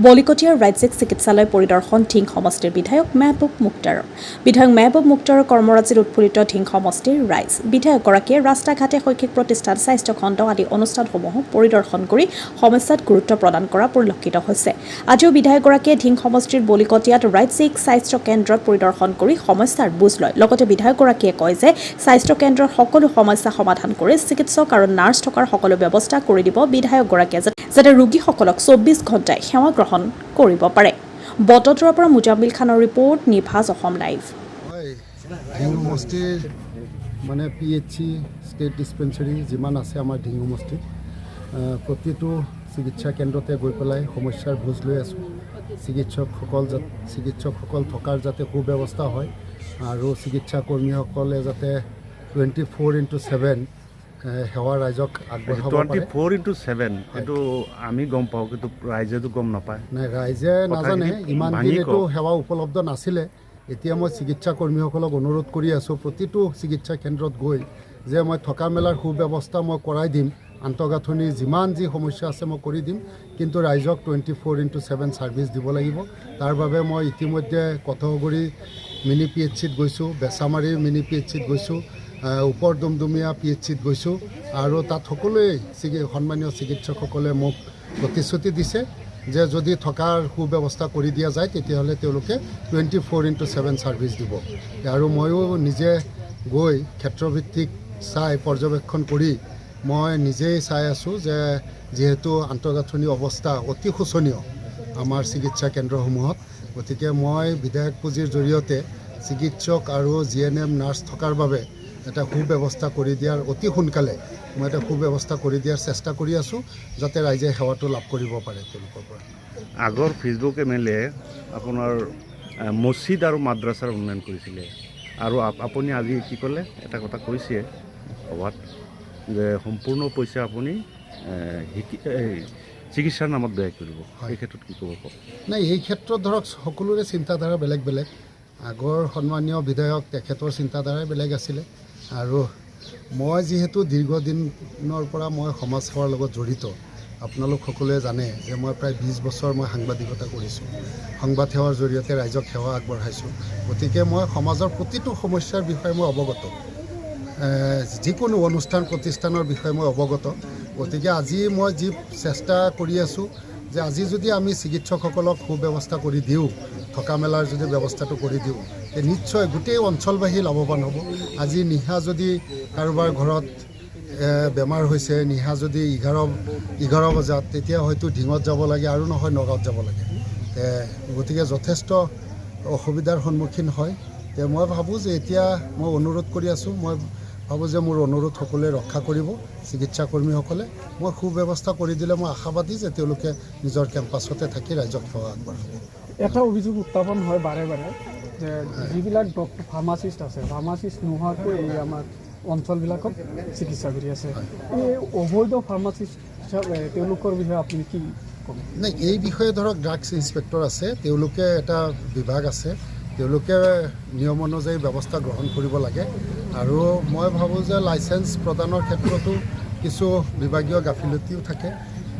বলিকটীয়াৰ ৰাজ্যিক চিকিৎসালয় পৰিদৰ্শন ধিং সমষ্টিৰ বিধায়ক মেহবুব মুখতাৰৰ। বিধায়ক মেহবুব মুখতাৰৰ কৰ্মৰাজিত উৎফুল্লিত ধিং সমষ্টিৰ ৰাইজ। বিধায়কগৰাকীয়ে ৰাস্তা ঘাটে শৈক্ষিক প্ৰতিষ্ঠান, স্বাস্থ্য খণ্ড আদি অনুষ্ঠানসমূহ পৰিদৰ্শন কৰি সমস্যাত গুৰুত্ব প্ৰদান কৰা পৰিলক্ষিত হৈছে। আজিও বিধায়কগৰাকীয়ে ধিং সমষ্টিৰ বলিকটীয়াত ৰাজ্যিক স্বাস্থ্য কেন্দ্ৰত পৰিদৰ্শন কৰি সমস্যাৰ বুজ লয়। লগতে বিধায়কগৰাকীয়ে কয় যে স্বাস্থ্য কেন্দ্ৰৰ সকলো সমস্যা সমাধান কৰি চিকিৎসক আৰু নাৰ্ছ থকাৰ সকলো ব্যৱস্থা কৰি দিব বিধায়কগৰাকীয়ে, যাতে ৰোগীসকলক 24 ঘণ্টাই সেৱা গ্ৰহণ কৰিব পাৰে। বটদ্ৰাৰ পৰা মুজাম্মিল খানৰ ৰিপৰ্ট, নিভাজ অসম লাইভ। ধিং সমষ্টিৰ মানে PHC ষ্টেট ডিছপেঞ্চাৰী যিমান আছে আমাৰ ধিং সমষ্টিত প্ৰতিটো চিকিৎসা কেন্দ্ৰতে গৈ পেলাই সমস্যাৰ বুজ লৈ আছোঁ। চিকিৎসকসকল থকাৰ যাতে সুব্যৱস্থা হয় আৰু চিকিৎসা কৰ্মীসকলে যাতে 24/7 সেৱা ৰাইজক আগবঢ়াব পাৰে। 24/7 এইটো আমি গম পাওঁ, কিন্তু ৰাইজেতো গম নাপায়। নাই, ৰাইজে নাজানে। ইমান দিন এইটো সেৱা উপলব্ধ নাছিলে। এতিয়া মই চিকিৎসা কৰ্মীসকলক অনুৰোধ কৰি আছোঁ প্ৰতিটো চিকিৎসা কেন্দ্ৰত গৈ যে মই থকা মেলাৰ সুব্যৱস্থা মই কৰাই দিম, আন্তঃগাঁথনিৰ যিমান যি সমস্যা আছে মই কৰি দিম, কিন্তু ৰাইজক 24/7 ছাৰ্ভিচ দিব লাগিব। তাৰ বাবে মই ইতিমধ্যে কঠগুৰি মিনি PHCত গৈছোঁ, বেচামাৰী মিনি PHCত গৈছোঁ, ওপৰ ডুমডুমীয়া PHCত গৈছোঁ আৰু তাত সকলোৱে সন্মানীয় চিকিৎসকসকলে মোক প্ৰতিশ্ৰুতি দিছে যে যদি থকাৰ সুব্যৱস্থা কৰি দিয়া যায় তেতিয়াহ'লে তেওঁলোকে 24/7 ছাৰ্ভিচ দিব। আৰু ময়ো নিজে গৈ ক্ষেত্ৰভিত্তিক চাই পৰ্যবেক্ষণ কৰি মই নিজেই চাই আছোঁ যে যিহেতু আন্তঃগাঁথনি অৱস্থা অতি শোচনীয় আমাৰ চিকিৎসা কেন্দ্ৰসমূহত, গতিকে মই বিধায়ক পুঁজিৰ জৰিয়তে চিকিৎসক আৰু GNM নাৰ্ছ থকাৰ বাবে এটা সুব্যৱস্থা কৰি দিয়াৰ অতি সোনকালে মই এটা সুব্যৱস্থা কৰি দিয়াৰ চেষ্টা কৰি আছোঁ, যাতে ৰাইজে সেৱাটো লাভ কৰিব পাৰে তেওঁলোকৰ পৰা। আগৰ ফেচবুক MLA আপোনাৰ মছজিদ আৰু মাদ্ৰাছাৰ উন্নয়ন কৰিছিলে, আৰু আপুনি আজি কি ক'লে এটা কথা কৈছে সভাত যে সম্পূৰ্ণ পইচা আপুনি চিকিৎসাৰ নামত ব্যয় কৰিব। এই ক্ষেত্ৰত কি ক'ব? নাই, এই ক্ষেত্ৰত ধৰক সকলোৰে চিন্তাধাৰা বেলেগ বেলেগ। আগৰ সন্মানীয় বিধায়ক তেখেতৰ চিন্তাধাৰাই বেলেগ আছিলে, আৰু মই যিহেতু দীৰ্ঘদিনৰ পৰা মই সমাজ সেৱাৰ লগত জড়িত। আপোনালোক সকলোৱে জানে যে মই প্ৰায় 20 বছৰ মই সাংবাদিকতা কৰিছোঁ, সংবাদ সেৱাৰ জৰিয়তে ৰাইজক সেৱা আগবঢ়াইছোঁ। গতিকে মই সমাজৰ প্ৰতিটো সমস্যাৰ বিষয়ে মই অৱগত, যিকোনো অনুষ্ঠান প্ৰতিষ্ঠানৰ বিষয়ে মই অৱগত। গতিকে আজি মই যি চেষ্টা কৰি আছোঁ যে আজি যদি আমি চিকিৎসকসকলক সুব্যৱস্থা কৰি দিওঁ, থকা মেলাৰ যদি ব্যৱস্থাটো কৰি দিওঁ, তে নিশ্চয় গোটেই অঞ্চলবাসী লাভৱান হ'ব। আজি নিশা যদি কাৰোবাৰ ঘৰত বেমাৰ হৈছে, নিশা যদি 11 বজাত, তেতিয়া হয়তো ধিঙত যাব লাগে আৰু নহয় নগাঁৱত যাব লাগে। গতিকে যথেষ্ট অসুবিধাৰ সন্মুখীন হয়। মই ভাবোঁ যে এতিয়া মই অনুৰোধ কৰি আছোঁ, মই ভাবোঁ যে মোৰ অনুৰোধ সকলোৱে ৰক্ষা কৰিব চিকিৎসা কৰ্মীসকলে। মই সুব্যৱস্থা কৰি দিলে মই আশাবাদী যে তেওঁলোকে নিজৰ কেম্পাছতে থাকি ৰাইজক সেৱা আগবঢ়াব। এটা অভিযোগ উত্থাপন হয় বাৰে বাৰে যে যিবিলাক ডক্টৰ ফাৰ্মাচিষ্ট আছে, ফাৰ্মাচিষ্ট নোহোৱাকৈ এই আমাৰ অঞ্চলবিলাকত চিকিৎসা কৰি আছে। এই অবৈধ ফাৰ্মাচিষ্ট তেওঁলোকৰ বিষয়ে আপুনি কি ক'ব? নাই, এই বিষয়ে ধৰক ড্ৰাগছ ইনস্পেক্টৰ আছে, তেওঁলোকে এটা বিভাগ আছে, তেওঁলোকে নিয়ম অনুযায়ী ব্যৱস্থা গ্ৰহণ কৰিব লাগে। আৰু মই ভাবোঁ যে লাইচেঞ্চ প্ৰদানৰ ক্ষেত্ৰতো কিছু বিভাগীয় গাফিলতিও থাকে।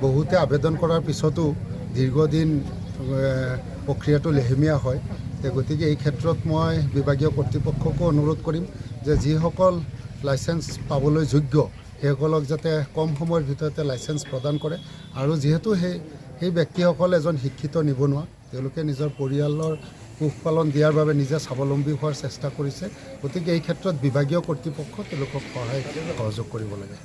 বহুতে আবেদন কৰাৰ পিছতো দীৰ্ঘদিন প্ৰক্ৰিয়াটো লেহেমীয়া হয়। গতিকে এই ক্ষেত্ৰত মই বিভাগীয় কৰ্তৃপক্ষকো অনুৰোধ কৰিম যে যিসকল লাইচেঞ্চ পাবলৈ যোগ্য সেইসকলক যাতে কম সময়ৰ ভিতৰতে লাইচেঞ্চ প্ৰদান কৰে। আৰু যিহেতু সেই ব্যক্তিসকল এজন শিক্ষিত নিবনুৱা, তেওঁলোকে নিজৰ পৰিয়ালৰ পোহপালন দিয়াৰ বাবে নিজে স্বাৱলম্বী হোৱাৰ চেষ্টা কৰিছে। গতিকে এই ক্ষেত্ৰত বিভাগীয় কৰ্তৃপক্ষ তেওঁলোকক সহায় সহযোগ কৰিব লাগে।